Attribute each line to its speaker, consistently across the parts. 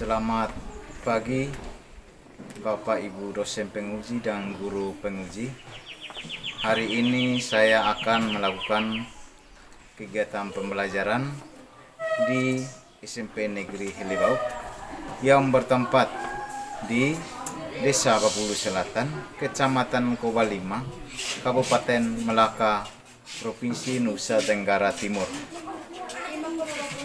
Speaker 1: Selamat pagi Bapak Ibu dosen penguji dan guru penguji. Hari ini saya akan melakukan kegiatan pembelajaran di SMP Negeri Helibauk yang bertempat di Desa Bapulu Selatan, Kecamatan Kobalima, Kabupaten Melaka, Provinsi Nusa Tenggara Timur.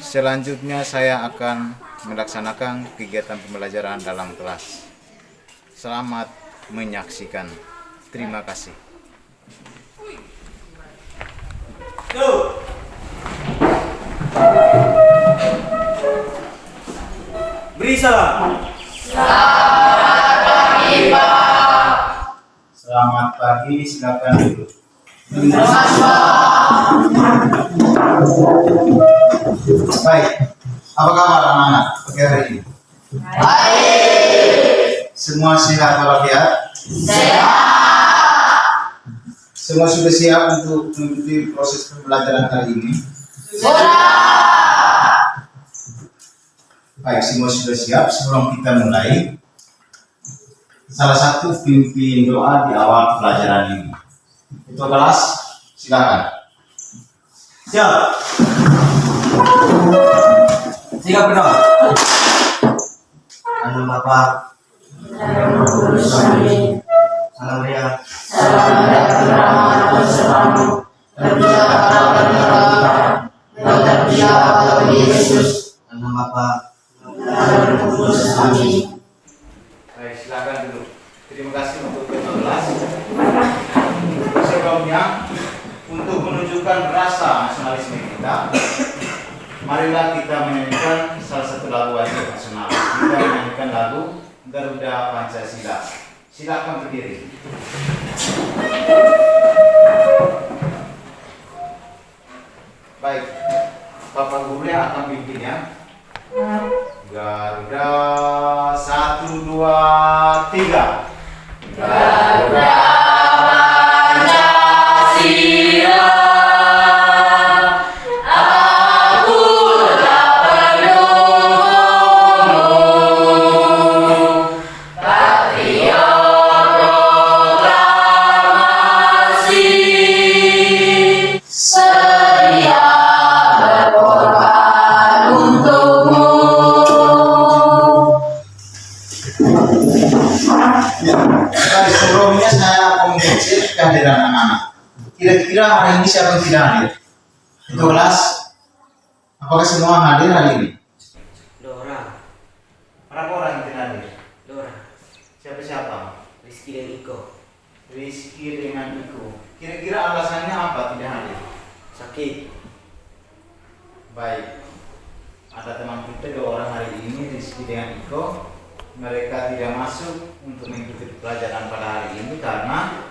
Speaker 1: Selanjutnya saya akan melaksanakan kegiatan pembelajaran dalam kelas. Selamat menyaksikan. Terima kasih.
Speaker 2: Beri salam.
Speaker 1: Selamat pagi, silakan duduk. Baik, apa kabar anak-anak pagi hari ini?
Speaker 3: Baik.
Speaker 1: Semua sehat walafiat?
Speaker 3: Sehat.
Speaker 1: Semua sudah siap untuk mengikuti proses pembelajaran hari ini?
Speaker 3: Sudah.
Speaker 1: Baik, semua sudah siap. Sebelum kita mulai, salah satu pimpin doa di awal pelajaran ini. Ketua kelas, silakan.
Speaker 2: Siap. Siap berdoa. Anu Bapa. Salam Ria. Anu Bapa.
Speaker 1: Baik, silakan dulu. Terima kasih untuk ketua kelas. Sebelumnya, untuk menunjukkan rasa nasionalisme kita, marilah kita menyanyikan salah satu lagu wajib nasional. Kita menyanyikan lagu Garuda Pancasila. Silakan berdiri. Baik, Bapak Guru yang akan pimpinnya. Garuda 1, 2, 3.
Speaker 3: Garuda Pancasila, aku tak pendukungmu, patriot proklamasi, sedia berkorban untukmu.
Speaker 1: Baik, sebelumnya saya akan mengecek kehadiran anak-anak. Kira-kira hari ini siapa yang tidak hadir? Itu kelas, apakah semua hadir hari ini?
Speaker 2: Dora.
Speaker 1: Berapa orang yang tidak hadir?
Speaker 2: Dora.
Speaker 1: Siapa-siapa?
Speaker 2: Rizky dan Iko.
Speaker 1: Rizky dengan Iko. Kira-kira alasannya apa tidak hadir?
Speaker 2: Sakit.
Speaker 1: Baik, ada teman kita 2 orang hari ini, Rizky dengan Iko. Mereka tidak masuk untuk mengikuti pelajaran pada hari ini karena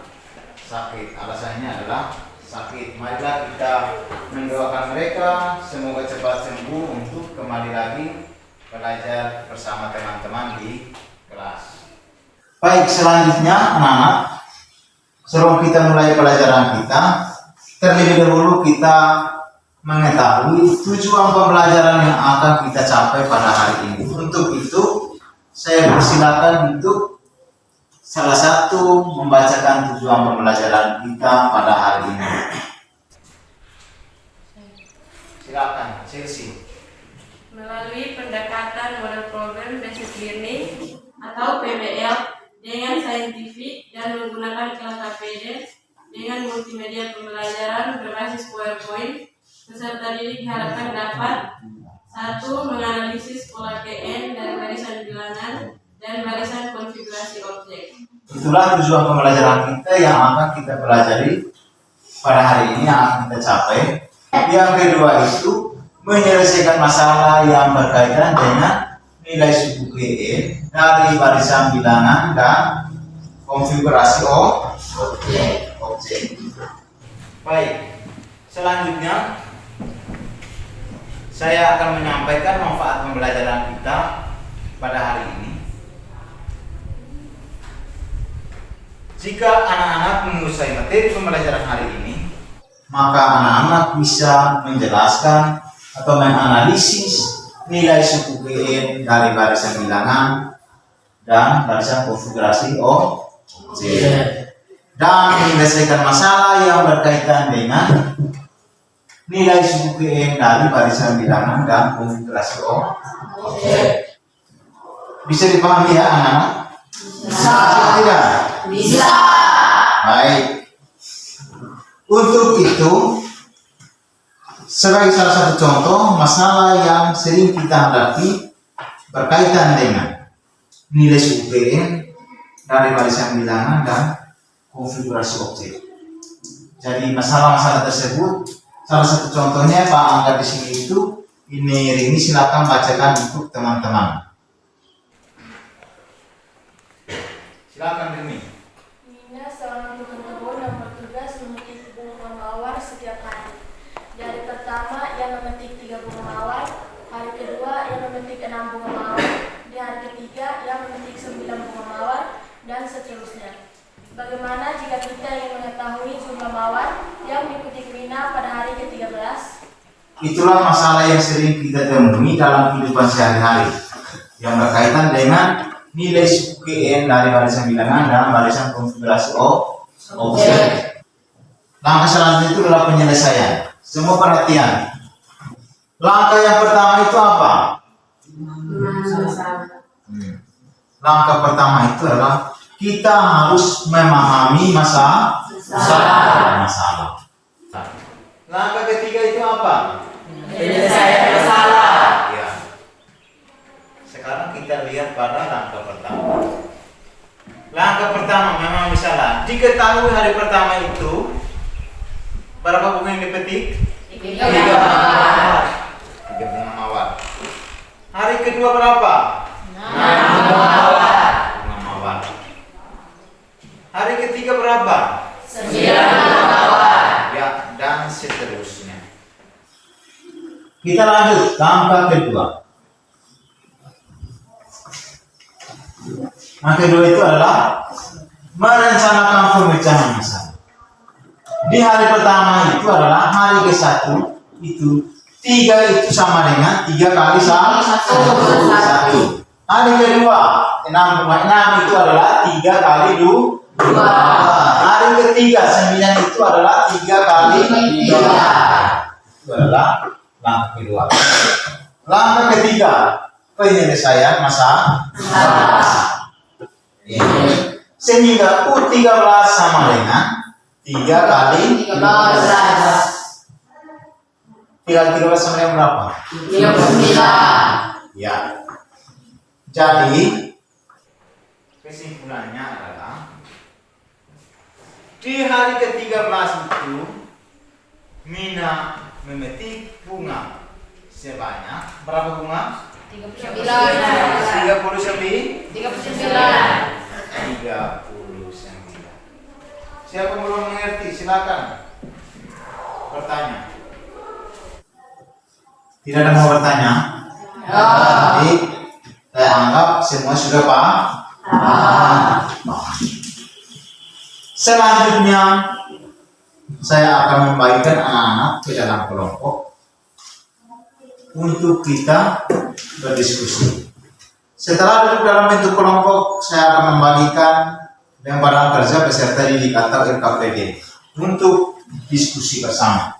Speaker 1: sakit. Alasannya adalah sakit. Marilah kita mendoakan mereka semoga cepat sembuh untuk kembali lagi belajar bersama teman-teman di kelas. Baik, selanjutnya anak-anak, sebelum kita mulai pelajaran kita, terlebih dahulu kita mengetahui tujuan pembelajaran yang akan kita capai pada hari ini. Untuk itu, saya persilakan untuk salah satu membacakan tujuan pembelajaran kita pada hari ini. Silakan, Chelsea.
Speaker 4: Melalui pendekatan model problem based learning atau PBL dengan saintifik dan menggunakan kelas KPD dengan multimedia pembelajaran berbasis PowerPoint, peserta didik diharapkan dapat 1. Menganalisis pola KN dari barisan bilangan dan barisan konfigurasi objek.
Speaker 1: Itulah tujuan pembelajaran kita yang akan kita pelajari pada hari ini, yang akan kita capai. Yang kedua itu menyelesaikan masalah yang berkaitan dengan nilai suku KN dari barisan bilangan dan konfigurasi objek. Baik, selanjutnya saya akan menyampaikan manfaat pembelajaran kita pada hari ini. Jika anak-anak menguasai materi pembelajaran hari ini, maka anak-anak bisa menjelaskan atau menganalisis nilai suku PN dari barisan bilangan dan barisan konfigurasi objek. Dan menyelesaikan masalah yang berkaitan dengan nilai suku PN dari barisan bilangan dan konfigurasi objek. Bisa dipahami ya anak-anak?
Speaker 3: Bisa.
Speaker 1: Tidak?
Speaker 3: Bisa.
Speaker 1: Baik. Untuk itu, sebagai salah satu contoh masalah yang sering kita hadapi berkaitan dengan nilai suku PN dari barisan bilangan dan konfigurasi objek. Jadi masalah-masalah tersebut, salah satu contohnya Pak Angga di sini itu ini silakan bacakan untuk teman-teman. Silakan Rini.
Speaker 5: Nina seorang tukang kebun yang bertugas memetik bunga mawar setiap hari. Hari pertama ia memetik 3 bunga mawar, hari kedua ia memetik 6 bunga mawar, di hari ketiga ia memetik 9 bunga mawar, dan seterusnya. Bagaimana jika kita ingin mengetahui jumlah mawar yang dipetik Nina pada hari ke-13?
Speaker 1: Itulah masalah yang sering kita temui dalam kehidupan sehari-hari yang berkaitan dengan nilai suku PN dari barisan bilangan dan barisan konfigurasi objek. Langkah selanjutnya itu adalah penyelesaian. Semua perhatian. Langkah yang pertama itu apa? Langkah pertama itu adalah kita harus memahami masalah. Langkah ketiga itu apa?
Speaker 3: Penyelesaian masalah.
Speaker 1: Ya. Sekarang kita lihat pada langkah pertama. Langkah pertama memang misalnya diketahui hari pertama itu berapa bunga yang dipetik? 3 bunga mawar. Hari kedua berapa?
Speaker 3: 6
Speaker 1: Bunga mawar. Hari ketiga berapa?
Speaker 3: 9 mawar.
Speaker 1: Ya, dan seterusnya. Kita lanjut langkah kedua. Langkah kedua itu adalah merencanakan pemecahan masalah. Di hari pertama itu adalah hari ke-1 itu 3 itu sama dengan 3 kali 1. Hari kedua 6 itu adalah 3 kali 2. Hari ketiga 9 itu adalah 3 kali 3. Itu adalah langkah kedua. Langkah ketiga penyelesaian masalah. Sehingga U13 sama dengan 3 kali 13 sama dengan berapa?
Speaker 3: 39.
Speaker 1: Ya. Jadi kesimpulannya adalah di hari ke-13 itu Mina memetik bunga sebanyak berapa bunga?
Speaker 3: 39.
Speaker 1: 39.
Speaker 3: 39.
Speaker 1: Siapa yang belum mengerti silakan bertanya. Tidak ada mau bertanya? Jadi saya anggap semua sudah paham. Selanjutnya saya akan membagikan anak-anak ke dalam kelompok untuk kita berdiskusi. Setelah duduk dalam bentuk kelompok, saya akan membagikan lembaran kerja peserta didik atau LKPD untuk diskusi bersama.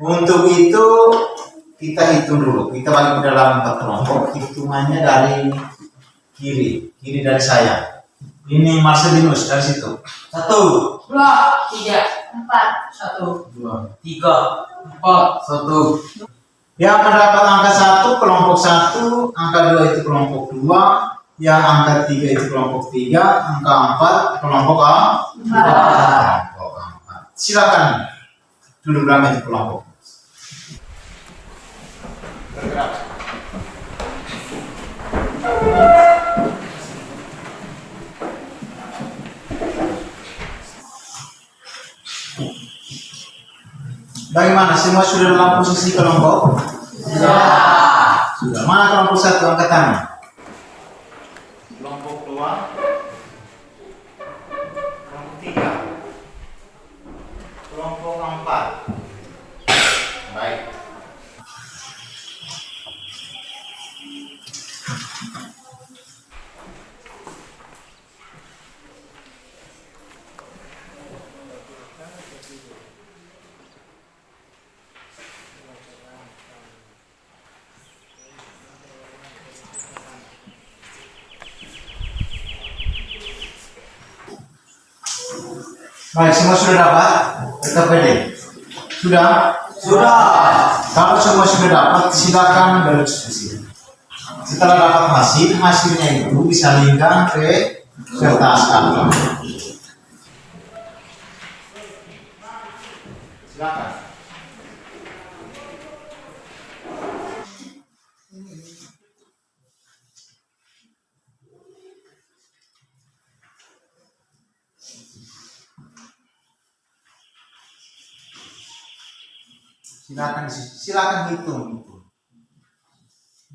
Speaker 1: Untuk itu kita hitung dulu. Kita bagi ke dalam 4 kelompok. Hitungannya dari kiri dari saya. Ini Marcelinus dari situ. 1,
Speaker 3: 2, 3,
Speaker 5: 4.
Speaker 1: 1, 2,
Speaker 3: 3, 4,
Speaker 1: 1. Yang mendapat angka 1 kelompok 1, angka 2 itu kelompok 2, yang angka 3 itu kelompok 3, angka 4 kelompok A. Kelompok 4. Silakan duduk dalam bentuk kelompok. Bergerak. Bagaimana? Semua sudah dalam posisi kelompok? Sudah. Mana kelompok 1 angkat tangan? Kelompok 2, kelompok 3, kelompok 4. Baik. Baik, semua sudah dapat? RKPD? Sudah?
Speaker 2: Sudah.
Speaker 1: Kalau semua sudah dapat, silakan berdiskusi. Setelah dapat hasilnya itu disalingkan ke kertas kantor. Silakan. Silakan hitung itu.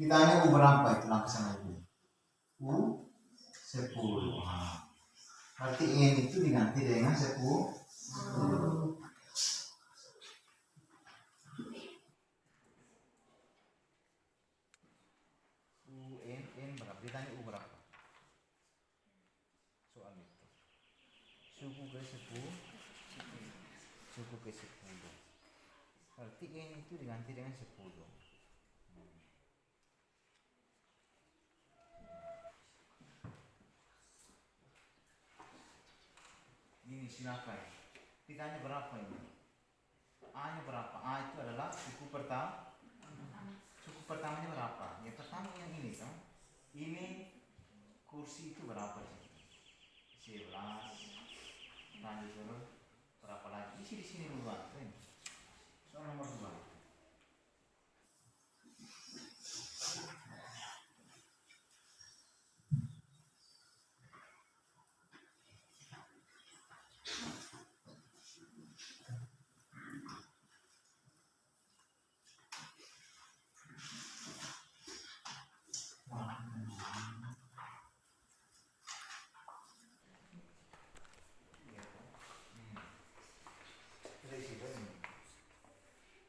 Speaker 1: Ditanya U berapa itu langsung U. U 10. Berarti N itu diganti dengan 10. N berapa? Ditanya U berapa? Soal itu. Suku ke 10. Suku ke 10. Berarti N itu diganti dengan 10. Ini silakan. Ditanya berapa ini? A nya berapa? A itu adalah suku pertama. Suku pertamanya berapa? Yang pertama yang ini kan. Ini kursi itu berapa sih? 11. Lanjut berapa lagi? Isi di sini dulu kan. Soal nomor 2.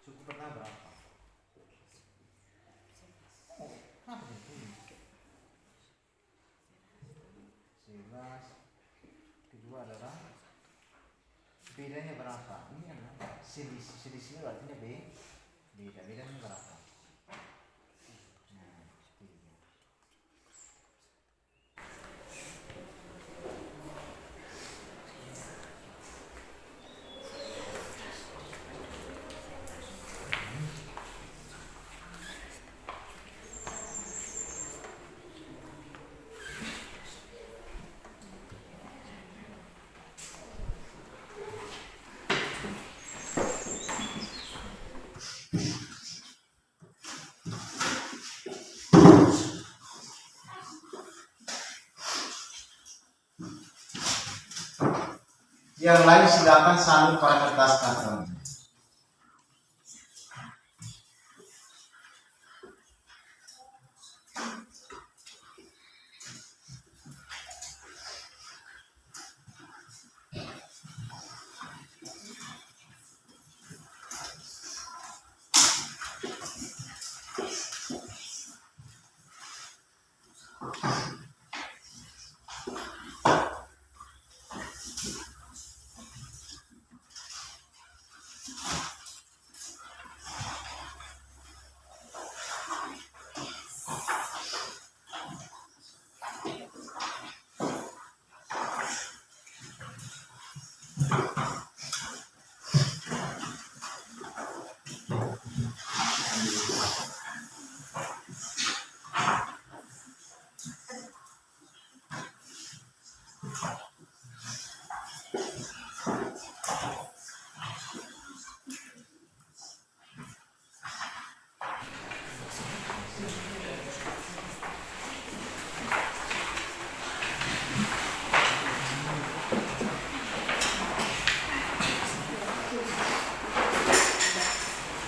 Speaker 1: Suku pertama berapa? Oh, apa itu? 11. Kedua adalah bedanya berapa? Ini adalah selisihnya artinya bedanya berapa? Nah, 3. Yang lain silakan salin pada kertas karton.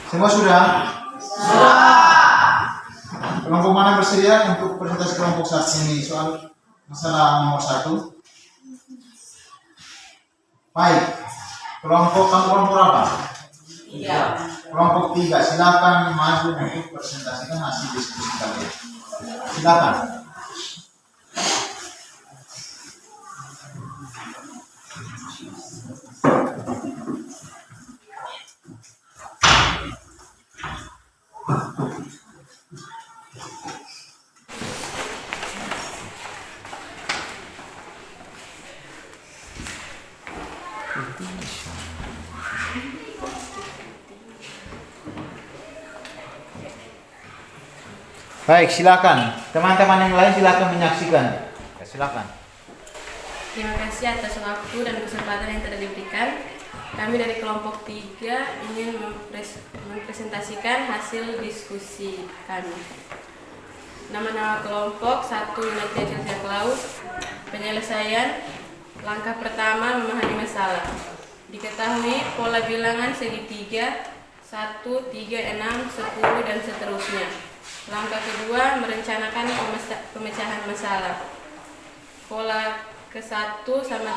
Speaker 1: Semua sudah? Kelompok mana bersedia untuk presentasi kelompok saat ini? Soal masalah nomor 1. Baik. Kelompok apa?
Speaker 3: 3.
Speaker 1: Kelompok 3, silakan maju untuk presentasikan hasil diskusi kalian. Silakan. Baik, silakan. Teman-teman yang lain silakan menyaksikan. Ya, silakan.
Speaker 4: Terima kasih atas waktu dan kesempatan yang telah diberikan. Kami dari kelompok 3 ingin mempresentasikan hasil diskusi kami. Nama-nama kelompok: 1. United Social Clause. Penyelesaian. Langkah pertama, memahami masalah. Diketahui pola bilangan segitiga 1, 3, 6, 10 dan seterusnya. Langkah kedua, merencanakan pemecahan masalah. Pola ke-1 sama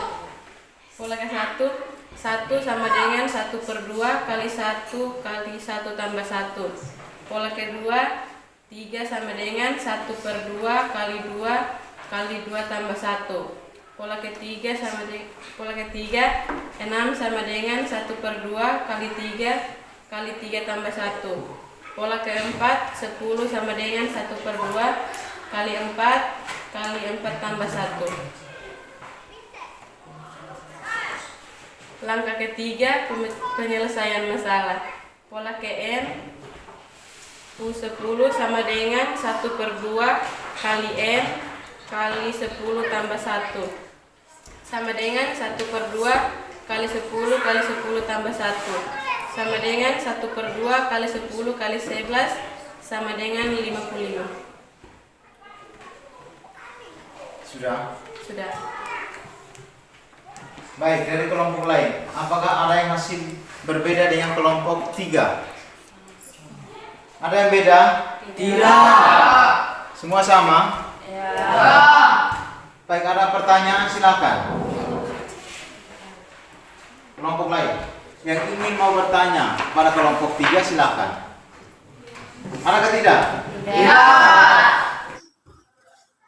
Speaker 4: dengan 1/2 kali 1 kali 1 tambah 1. Pola kedua, 3 sama dengan 1/2 kali 2 kali 2 tambah 1. Pola ketiga, 6 sama dengan 1/2 kali 3 kali 3 tambah 1. Pola keempat, 10 sama dengan 1/2 kali 4 kali 4 tambah 1. Langkah ketiga, penyelesaian masalah. Pola KN, U10 sama dengan 1/2 kali N kali 10 tambah 1 sama dengan 1/2 kali 10 kali 10 tambah 1 sama dengan 1/2 kali 10 kali 11 sama dengan 55.
Speaker 1: Sudah?
Speaker 4: Sudah.
Speaker 1: Baik, dari kelompok lain, apakah ada yang hasil berbeda dengan kelompok 3? Ada yang beda?
Speaker 2: Tidak.
Speaker 1: Semua sama?
Speaker 3: Ya.
Speaker 1: Baik, ada pertanyaan, silakan. Kelompok lain yang ingin mau bertanya pada kelompok 3, silakan. Adakah tidak?
Speaker 3: Ya.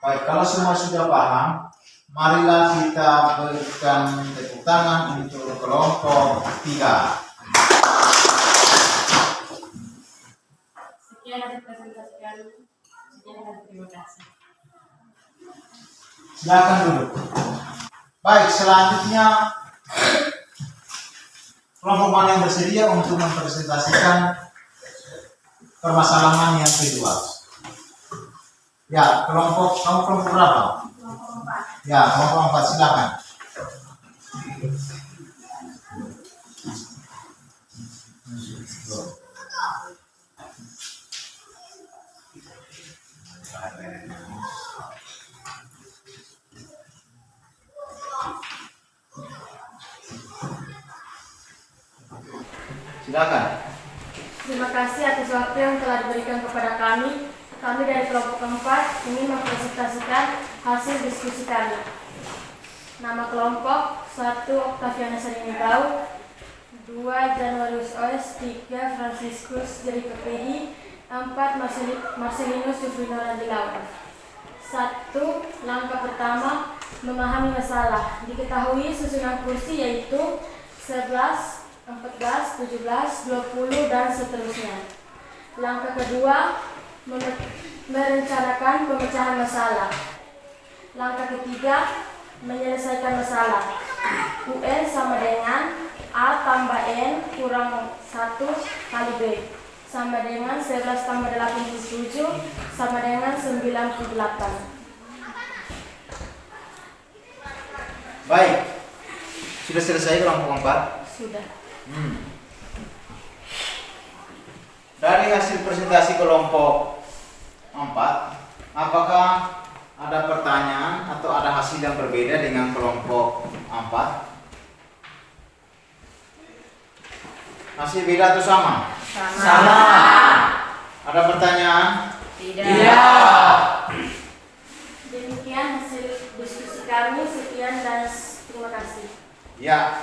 Speaker 1: Baik, kalau semua sudah paham, marilah kita berikan tepuk tangan untuk kelompok 3.
Speaker 4: Sekian hasil presentasi kami. Sekian dan terima kasih.
Speaker 1: Silakan duduk. Baik, selanjutnya kelompok mana yang bersedia untuk mempresentasikan permasalahan yang kedua? Ya, kelompok berapa?
Speaker 5: Kelompok 4.
Speaker 1: Ya, kelompok 4, silakan. Silakan.
Speaker 5: Terima kasih atas waktu yang telah diberikan kepada kami. Kami dari kelompok 4 ingin mempresentasikan hasil diskusi kami. Nama kelompok: 1. Octavianus Sarinibau, 2. Januarius Oes, 3. Franciscus Jerikepedi, 4. Marcelinus Jufrino Randilau. 1. Langkah pertama, memahami masalah. Diketahui susunan kursi yaitu 11, 14, 17, 20, dan seterusnya. Langkah kedua, merencanakan pemecahan masalah. Langkah ketiga, menyelesaikan masalah. UN sama dengan A tambah N kurang 1 kali B sama dengan 11 tambah 87 sama dengan 98.
Speaker 1: Baik. Sudah selesai kelompok 4?
Speaker 5: Sudah.
Speaker 1: Dari hasil presentasi kelompok 4, apakah ada pertanyaan atau ada hasil yang berbeda dengan kelompok 4? Hasil beda atau sama?
Speaker 3: Sama.
Speaker 1: Ada pertanyaan?
Speaker 3: Tidak.
Speaker 5: Demikian hasil diskusi kami. Sekian dan terima kasih.
Speaker 1: Ya.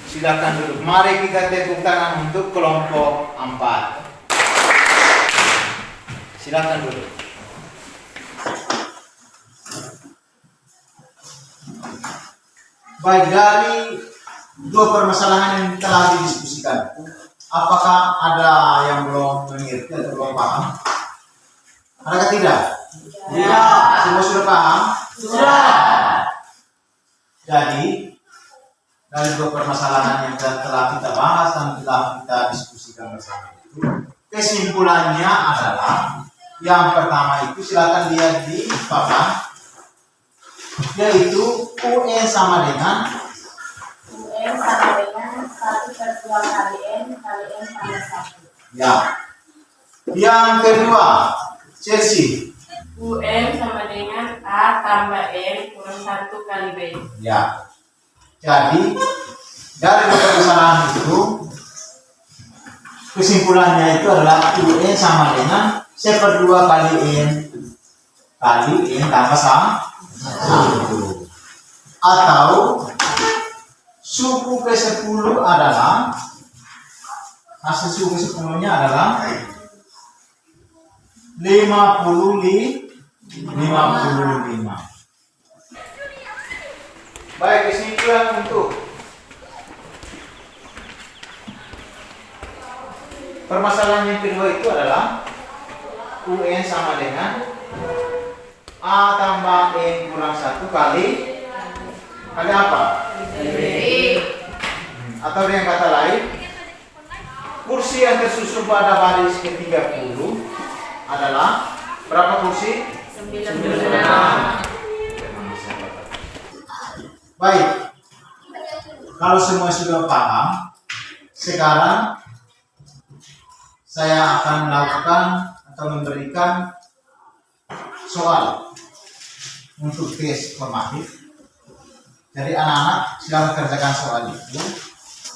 Speaker 1: Silakan duduk. Mari kita tepuk tangan untuk kelompok 4. Silakan duduk. Baik, dari dua permasalahan yang telah didiskusikan, apakah ada yang belum mengerti atau belum paham? Adakah tidak?
Speaker 2: Ya.
Speaker 1: Semua sudah paham?
Speaker 2: Sudah.
Speaker 1: Jadi dari dua permasalahan yang telah kita bahas dan telah kita diskusikan bersama itu, kesimpulannya adalah yang pertama itu silakan lihat di papan, yaitu UN sama dengan
Speaker 5: 1 per 2 kali N tambah 1.
Speaker 1: ya. Yang kedua, Chelsea.
Speaker 4: UN sama dengan A tambah N kurang 1 kali B.
Speaker 1: Ya. Jadi dari dua permasalahan itu kesimpulannya itu adalah UN sama dengan 1/2 kali N tambah 1. Atau suku ke-10 adalah hasil suku ke-10-nya adalah 55. Baik, kesimpulan untuk permasalahan yang kedua itu adalah UN sama dengan A tambah N kurang 1 kali apa? Atau dengan kata lain, kursi yang tersusun pada baris ke-30 adalah berapa kursi?
Speaker 4: 96.
Speaker 1: Baik, kalau semua sudah paham, sekarang saya akan melakukan atau memberikan soal untuk tes formatif. Jadi anak-anak silakan kerjakan soal itu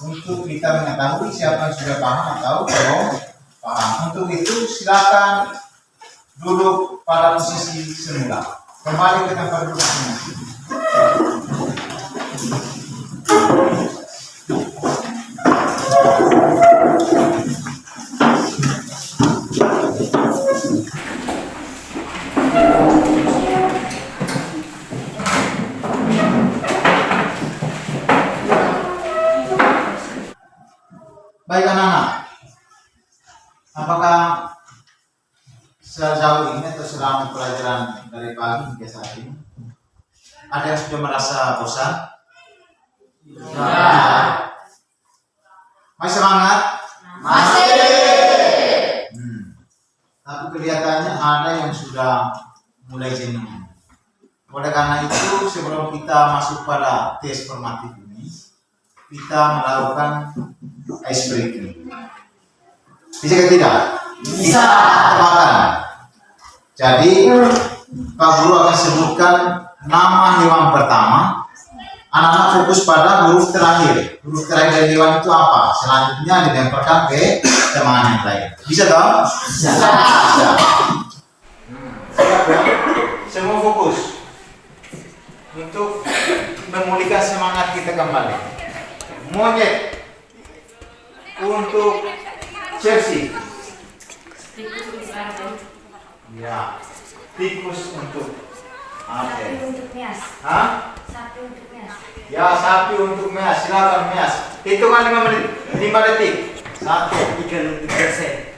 Speaker 1: untuk kita mengetahui siapa yang sudah paham atau belum paham. Untuk itu silakan duduk pada posisi semula. Kembali ke tempat duduk semula. Baik anak-anak, apakah sejauh ini atau selama pelajaran dari pagi hingga saat ini ada yang sudah merasa bosan?
Speaker 2: Ya.
Speaker 1: Masih semangat?
Speaker 2: Masih.
Speaker 1: Tapi kelihatannya ada yang sudah mulai jenuh. Oleh karena itu, sebelum kita masuk pada tes formatif ini, kita melakukan ice breaking. Bisa ke tidak?
Speaker 2: Bisa.
Speaker 1: Makan. Jadi Pak Guru akan sebutkan nama hewan pertama. Anak-anak fokus pada huruf terakhir. Huruf terakhir dari hewan itu apa? Selanjutnya dilemparkan ke teman yang lain. Bisa toh?
Speaker 2: Bisa.
Speaker 1: Siap ya? Semua fokus untuk memulihkan semangat kita kembali. Monyet untuk Chelsea.
Speaker 4: Tikus untuk Arden.
Speaker 1: Ya. Tikus untuk
Speaker 5: Sapi
Speaker 1: Arden.
Speaker 5: untuk Mias.
Speaker 1: Hah?
Speaker 5: Sapi untuk Mias.
Speaker 1: Ya, sapi untuk Mias. Silakan Mias. Hitungan 5 menit. 5 detik. 1.
Speaker 2: Ikan untuk Jose.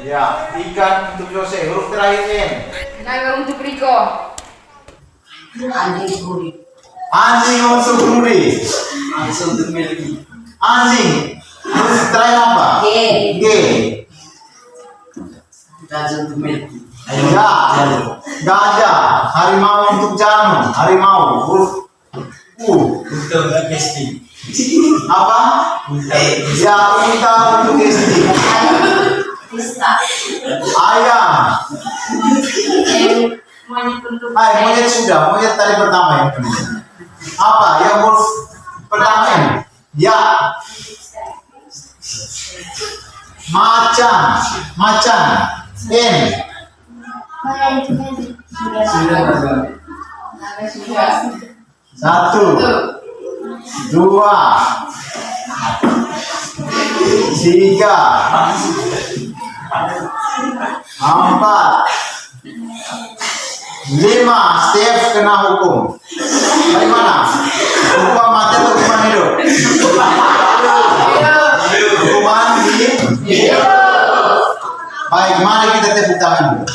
Speaker 1: Ya, ikan untuk Jose. Huruf terakhir N.
Speaker 3: Naga untuk Riko.
Speaker 2: Anjing kulit.
Speaker 1: Anjing untuk Rudi.
Speaker 2: Langsung untuk Melki.
Speaker 1: Anjing. Huruf terakhir apa?
Speaker 2: G.
Speaker 1: G.
Speaker 2: Langsung untuk Melki.
Speaker 1: Ya. Gajah. Harimau untuk Janu. Harimau. Huruf U.
Speaker 2: Untuk Kesti.
Speaker 1: Apa? Ya, unta untuk Kesti. Ayam.
Speaker 4: Monyet untuk
Speaker 1: Monyet sudah. Monyet tadi pertama yang kedua. Apa? Yang huruf pertama ini? Ya. Macan. Macan. N.
Speaker 2: Sudah bagus.
Speaker 3: Naga sudah.
Speaker 1: 1, 2, 3, 4, 5, 5, Steph kena hukum. Bagaimana? Hukuman mati atau hukuman hidup? Hukuman hidup. Baik, mari kita tepuk tangan dulu.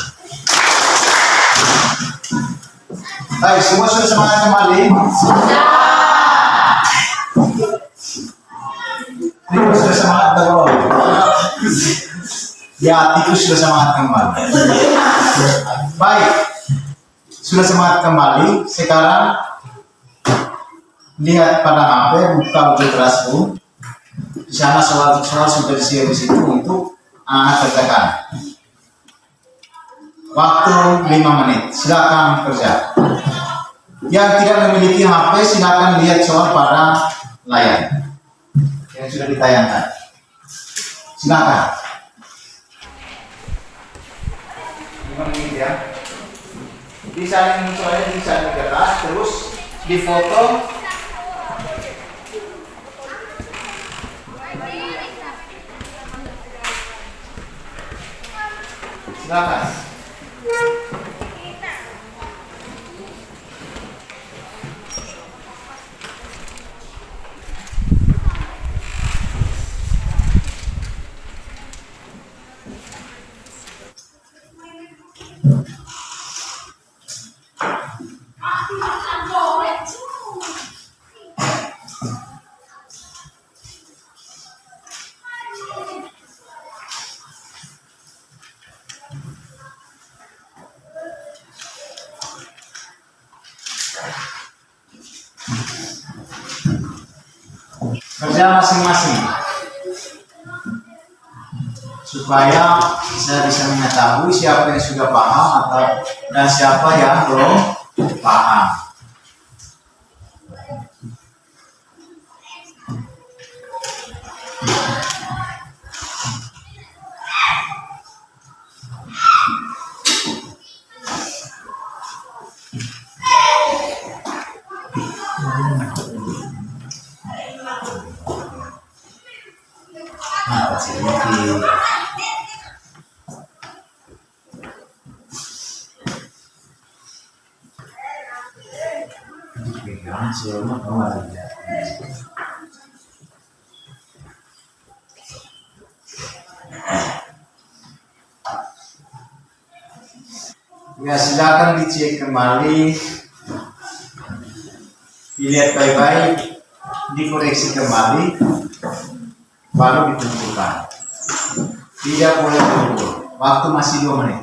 Speaker 1: Baik, semua sudah semangat kembali? Tikus sudah semangat terus. Ya, tikus sudah semangat kembali. Baik, sudah semangat kembali. Sekarang lihat pada HP, buka Google Classroom. Di sana soal sudah disiap di situ untuk anak kerjakan. Waktu 5 menit. Silakan kerja. Yang tidak memiliki HP silakan lihat soal pada layar yang sudah ditayangkan. Silakan. 5 menit ya. Disalin soalnya disalin kertas, terus difoto. Silakan. Kerja masing-masing supaya saya bisa mengetahui siapa yang sudah paham atau dan siapa yang belum paham. Ya, silakan dicek kembali, dilihat baik-baik, dikoreksi kembali, baru ditentukan. Tidak boleh berubah. Waktu masih 2 menit.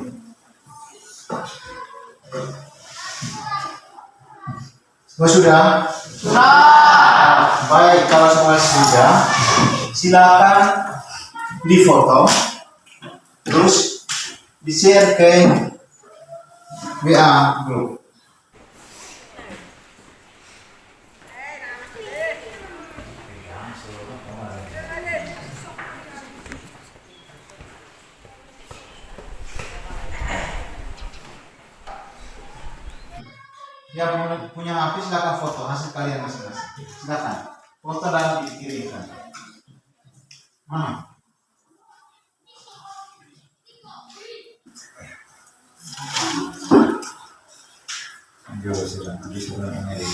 Speaker 1: Sudah? Baik, kalau semua sudah, silakan difoto, terus di-share ke WA grup. Yang punya HP silakan foto hasil kalian masing-masing. Silakan foto dan dikirimkan. Mana? Jauh silakan di sebelah ini.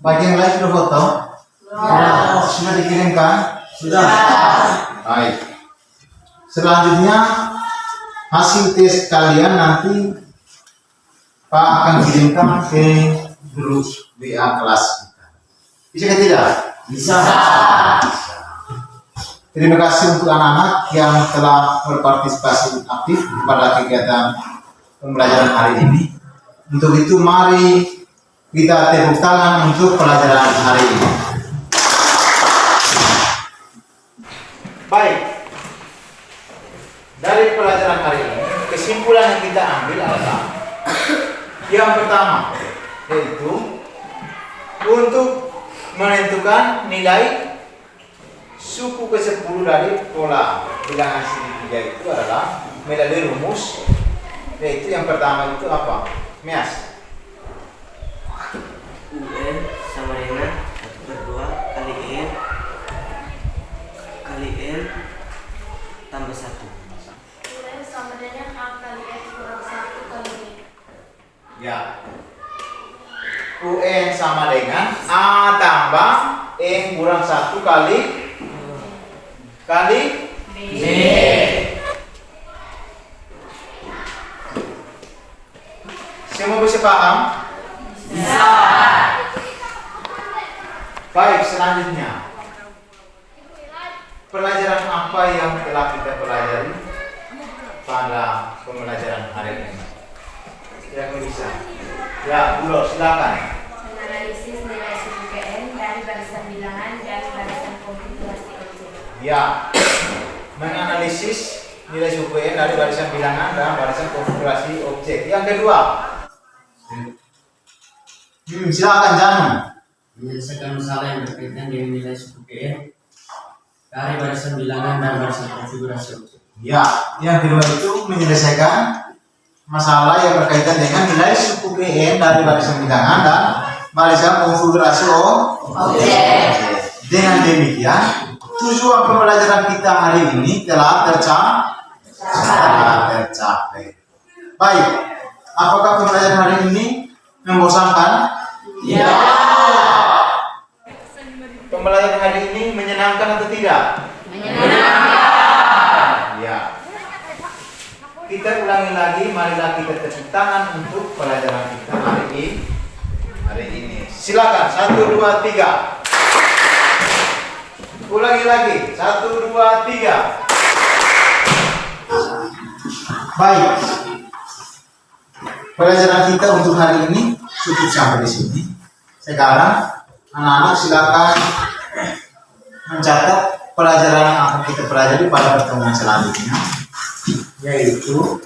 Speaker 1: Bagi yang lain sudah foto? Sudah dikirimkan? Sudah. Baik. Selanjutnya hasil tes kalian nanti Pak akan kirimkan ke grup WA kelas kita. Bisa ke tidak? Bisa. Terima kasih untuk anak-anak yang telah berpartisipasi aktif pada kegiatan pembelajaran hari ini. Untuk itu mari kita tepuk tangan untuk pelajaran hari ini. tentukan nilai suku ke-10 dari pola bilangan segitiga itu adalah melalui rumus, yaitu yang pertama itu apa? Mias.
Speaker 6: UN sama dengan 1/2 kali N tambah 1.
Speaker 5: UN sama dengan A kali N kurang 1 kali B.
Speaker 1: Ya. UN sama dengan A tambah N kurang 1 kali B. Semua bisa paham? Bisa. Baik, selanjutnya. Pelajaran apa yang telah kita pelajari pada pembelajaran hari ini? Yang bisa. Ya, Bulo, silakan.
Speaker 3: Menganalisis nilai suku PN dari barisan bilangan dan barisan konfigurasi objek.
Speaker 1: Ya, menganalisis nilai suku PN dari barisan bilangan dan barisan konfigurasi objek. Yang kedua, silakan Janu.
Speaker 2: Menyelesaikan masalah yang berkaitan dengan nilai suku PN dari barisan bilangan dan barisan konfigurasi objek.
Speaker 1: Ya, yang kedua itu menyelesaikan masalah yang berkaitan dengan nilai suku PN dari barisan bilangan dan barisan konfigurasi objek. Dengan demikian, tujuan pembelajaran kita hari ini telah tercapai. Baik, apakah pembelajaran hari ini membosankan? Ya. Pembelajaran hari ini menyenangkan atau tidak? Menyenangkan. Ya. Kita ulangi lagi, marilah kita tepuk tangan untuk pelajaran kita hari ini. Silakan, 1, 2, 3. Ulangi lagi, 1, 2, 3. Baik. Pelajaran kita untuk hari ini cukup sampai di sini. Sekarang anak-anak silakan mencatat pelajaran yang akan kita pelajari pada pertemuan selanjutnya, yaitu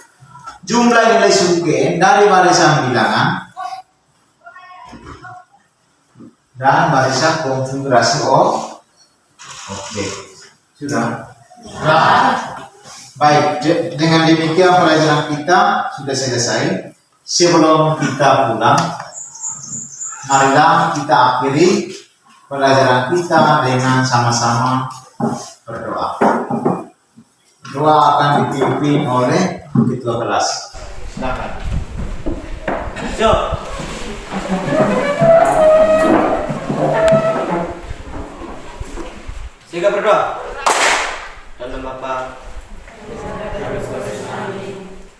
Speaker 1: jumlah nilai suku PN dari barisan bilangan dan barisan konfigurasi objek. Sudah? Baik, dengan demikian pelajaran kita sudah selesai. Sebelum kita pulang, marilah kita akhiri pelajaran kita dengan sama-sama berdoa. Doa akan dipimpin oleh ketua kelas. Silakan.
Speaker 6: Silakan berdoa. Dalam Bapa,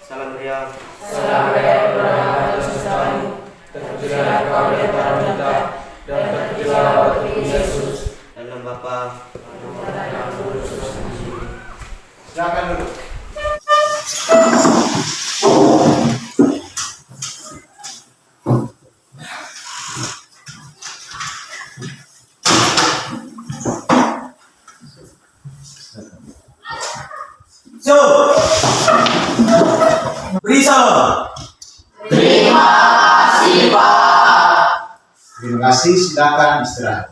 Speaker 6: salam meriam. Dalam Bapa,
Speaker 1: Silakan duduk. Terima kasih, silakan istirahat.